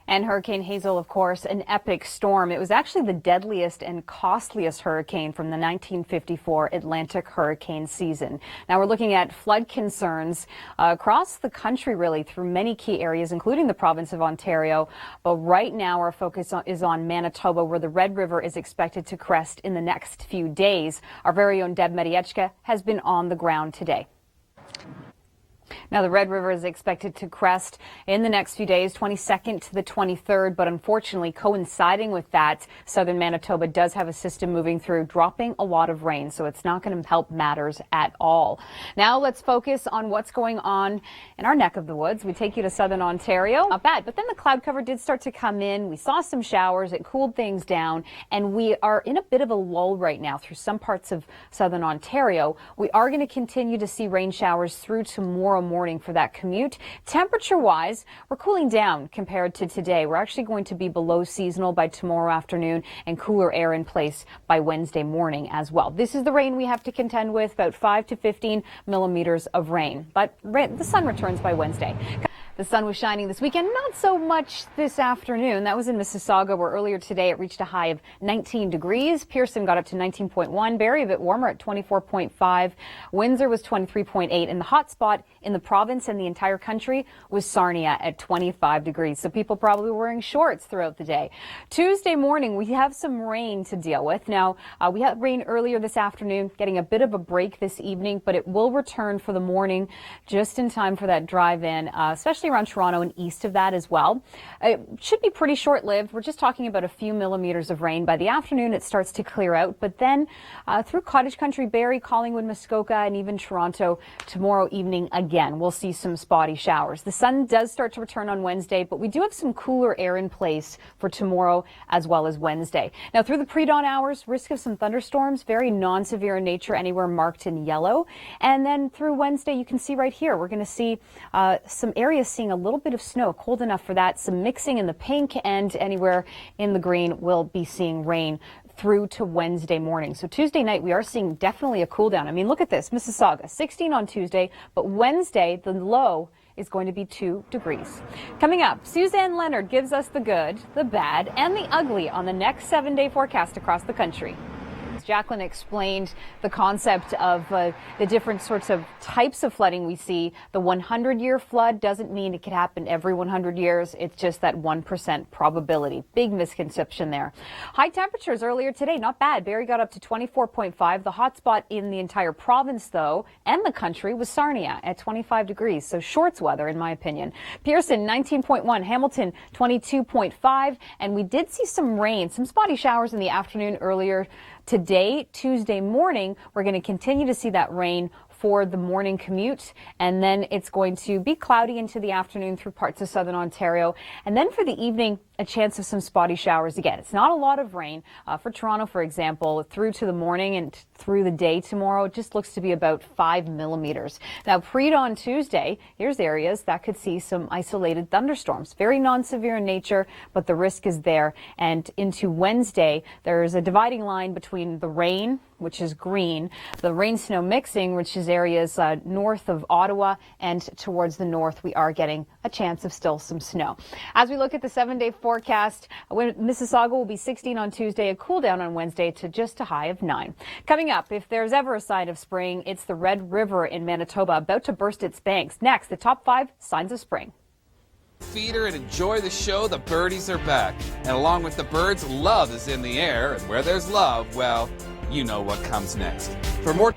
And Hurricane Hazel, of course, an epic storm. It was actually the deadliest and costliest hurricane from the 1954 Atlantic hurricane season. Now we're looking at flood concerns across the country, really, through many key areas, including the province of Ontario. But right now our focus is on Manitoba, where the Red River is expected to crest in the next few days. Our very own Deb Mediechka has been on the ground today. Now, the Red River is expected to crest in the next few days, 22nd to the 23rd. But unfortunately, coinciding with that, southern Manitoba does have a system moving through, dropping a lot of rain. So it's not going to help matters at all. Now, let's focus on what's going on in our neck of the woods. We take you to southern Ontario. Not bad, but then the cloud cover did start to come in. We saw some showers. It cooled things down. And we are in a bit of a lull right now through some parts of southern Ontario. We are going to continue to see rain showers through tomorrow morning for that commute. Temperature-wise, we're cooling down compared to today. We're actually going to be below seasonal by tomorrow afternoon and cooler air in place by Wednesday morning as well. This is the rain we have to contend with, about 5 to 15 millimeters of rain. But the sun returns by Wednesday. The sun was shining this weekend, not so much this afternoon. That was in Mississauga, where earlier today it reached a high of 19 degrees. Pearson got up to 19.1. Barrie a bit warmer at 24.5. Windsor was 23.8. And the hot spot in the province and the entire country was Sarnia at 25 degrees. So people probably were wearing shorts throughout the day. Tuesday morning, we have some rain to deal with. Now, we had rain earlier this afternoon, getting a bit of a break this evening, but it will return for the morning just in time for that drive-in, especially around Toronto and east of that as well. It should be pretty short-lived. We're just talking about a few millimeters of rain. By the afternoon, it starts to clear out, but then through Cottage Country, Barrie, Collingwood, Muskoka, and even Toronto tomorrow evening again, we'll see some spotty showers. The sun does start to return on Wednesday, but we do have some cooler air in place for tomorrow as well as Wednesday. Now, through the pre-dawn hours, risk of some thunderstorms, very non-severe in nature, anywhere marked in yellow. And then through Wednesday, you can see right here, we're going to see some areas seeing a little bit of snow, cold enough for that, some mixing in the pink, and anywhere in the green will be seeing rain through to Wednesday morning. So Tuesday night, we are seeing definitely a cool down. I mean, look at this, Mississauga, 16 on Tuesday, but Wednesday, the low is going to be 2 degrees. Coming up, Suzanne Leonard gives us the good, the bad, and the ugly on the next 7-day forecast across the country. Jacqueline explained the concept of the different sorts of types of flooding we see. The 100-year flood doesn't mean it could happen every 100 years. It's just that 1% probability. Big misconception there. High temperatures earlier today, not bad. Barrie got up to 24.5. The hot spot in the entire province, though, and the country was Sarnia at 25 degrees. So shorts weather, in my opinion. Pearson, 19.1. Hamilton, 22.5. And we did see some rain, some spotty showers in the afternoon earlier today. Tuesday morning, we're going to continue to see that rain for the morning commute, and then it's going to be cloudy into the afternoon through parts of southern Ontario, and then for the evening, a chance of some spotty showers again. It's not a lot of rain for Toronto, for example, through to the morning and through the day tomorrow. It just looks to be about 5 millimeters. Now, pre-dawn Tuesday, here's areas that could see some isolated thunderstorms. Very non-severe in nature, but the risk is there. And into Wednesday, there's a dividing line between the rain, which is green, the rain-snow mixing, which is areas north of Ottawa, and towards the north, we are getting a chance of still some snow. As we look at the 7-day forecast, Mississauga will be 16 on Tuesday, a cool down on Wednesday to just a high of 9. Coming up, if there's ever a sign of spring, it's the Red River in Manitoba about to burst its banks. Next, the top 5 signs of spring. Feeder and enjoy the show. The birdies are back. And along with the birds, love is in the air. And where there's love, well, you know what comes next. For more...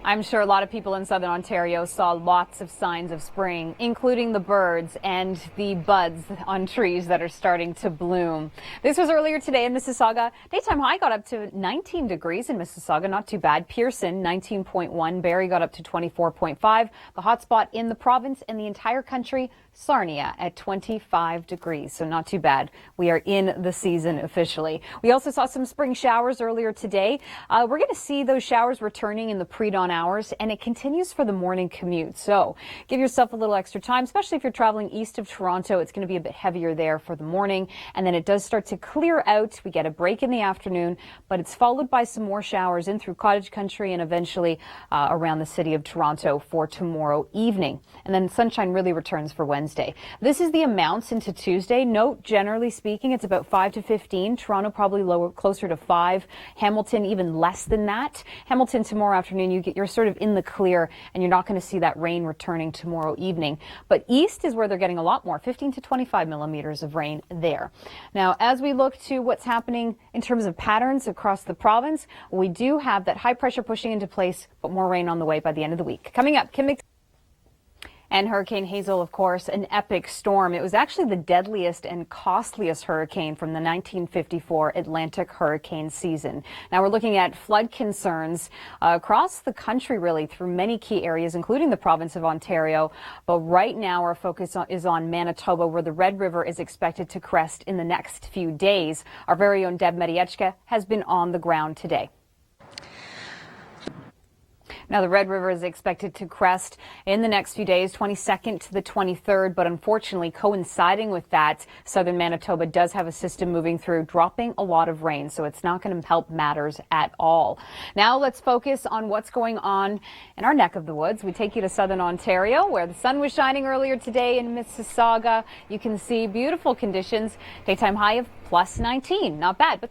I'm sure a lot of people in southern Ontario saw lots of signs of spring, including the birds and the buds on trees that are starting to bloom. This was earlier today in Mississauga. Daytime high got up to 19 degrees in Mississauga, not too bad. Pearson, 19.1. Barrie got up to 24.5. The hot spot in the province and the entire country, Sarnia at 25 degrees, so not too bad. We are in the season officially. We also saw some spring showers earlier today. We're going to see those showers returning in the pre-dawn hours, and it continues for the morning commute. So give yourself a little extra time, especially if you're traveling east of Toronto. It's going to be a bit heavier there for the morning, and then it does start to clear out. We get a break in the afternoon, but it's followed by some more showers in through Cottage Country and eventually around the city of Toronto for tomorrow evening. And then sunshine really returns for Wednesday. Wednesday. This is the amounts into Tuesday. Note, generally speaking, it's about 5 to 15. Toronto probably lower, closer to 5. Hamilton even less than that. Hamilton tomorrow afternoon, you're sort of in the clear, and you're not going to see that rain returning tomorrow evening. But east is where they're getting a lot more, 15 to 25 millimeters of rain there. Now, as we look to what's happening in terms of patterns across the province, we do have that high pressure pushing into place, but more rain on the way by the end of the week. Coming up, Kim and Hurricane Hazel, of course, an epic storm. It was actually the deadliest and costliest hurricane from the 1954 Atlantic hurricane season. Now we're looking at flood concerns across the country, really, through many key areas, including the province of Ontario. But right now our focus is on Manitoba, where the Red River is expected to crest in the next few days. Our very own Deb Mediechka has been on the ground today. Now, the Red River is expected to crest in the next few days, 22nd to the 23rd. But unfortunately, coinciding with that, southern Manitoba does have a system moving through, dropping a lot of rain. So it's not going to help matters at all. Now, let's focus on what's going on in our neck of the woods. We take you to southern Ontario, where the sun was shining earlier today in Mississauga. You can see beautiful conditions. Daytime high of +19. Not bad. But